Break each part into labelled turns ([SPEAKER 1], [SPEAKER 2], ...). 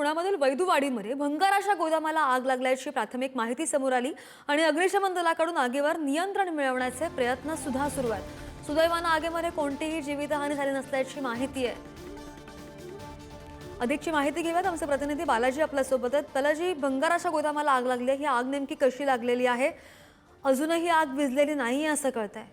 [SPEAKER 1] पुण्यामधील वैदुवाडीमध्ये भंगाराच्या गोदामाला आग लागल्याची प्राथमिक माहिती समोर आली आणि अग्निशमन दलाकडून आगीवर नियंत्रण मिळवण्याचे प्रयत्न सुद्धा सुरू आहेत। सुदैवाने आगीमध्ये कोणतीही जीवितहानी झाली नसल्याची माहिती आहे। अधिकची माहिती घेऊयात, आमचे प्रतिनिधी बालाजी आपल्या सोबत आहेत। बालाजी, भंगाराच्या गोदामाला आग लागली, ही आग नेमकी कशी लागलेली आहे? अजूनही आग विझलेली नाहीये असं कळतंय।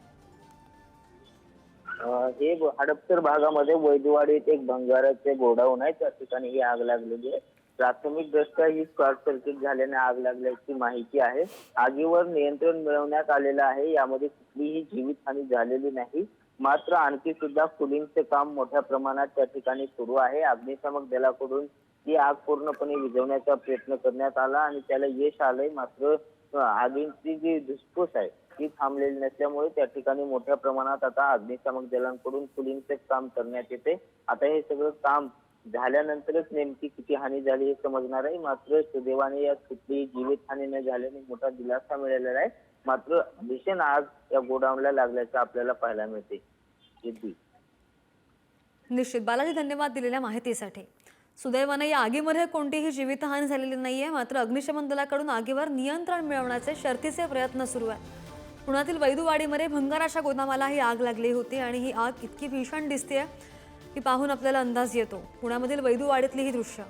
[SPEAKER 2] हे हडपसर भागामध्ये वैदवाडीत एक भंगाराचे गोडाऊन आहे, त्या ठिकाणी ही आग लागलेली आहे। प्राथमिक दृष्ट्या ही शॉर्ट सर्किट झाल्याने आग लागल्याची माहिती आहे। आगीवर नियंत्रण मिळवण्यात आलेलं आहे, यामध्ये कुठलीही जीवितहानी झालेली नाही। मात्र आणखी सुद्धा कुलिंगचे काम मोठ्या प्रमाणात त्या ठिकाणी सुरू आहे। अग्निशमन दलाकडून ही आग पूर्णपणे विझवण्याचा प्रयत्न करण्यात आला आणि त्याला यश आलंय। मात्र आगीची जी धुसफूस आहे ती थांबलेली नसल्यामुळे त्या ठिकाणी मोठ्या प्रमाणात आता अग्निशमन दलांकडून कुलिंगचे काम करण्यात येते। आता हे सगळं काम झाल्यानंतरच नेमकी किती हानी झाली हे समजणार आहे। मात्र सुदैवाने यात कुठलीही जीवितहानी न झाल्याने मोठा दिलासा मिळालेला आहे। मात्र भीषण आग या गोडाऊनला लागल्याचं आपल्याला पाहायला मिळते।
[SPEAKER 1] निश्चित बालाजी, धन्यवाद दिलेल्या माहितीसाठी। सुदैवाने या आगीमध्ये कोणतीही जीवितहानी झालेली नाहीये, मात्र अग्निशमन दलाकडून आगीवर नियंत्रण मिळवण्याचे शर्थीचे प्रयत्न सुरू आहेत। पुण्यातील वैदुवाडीमध्ये भंगाराच्या गोदामाला ही आग लागली होती आणि ही आग इतकी भीषण दिसतेय की पाहून आपल्याला अंदाज येतो। पुण्यामधील वैदुवाडीतली ही दृश्य।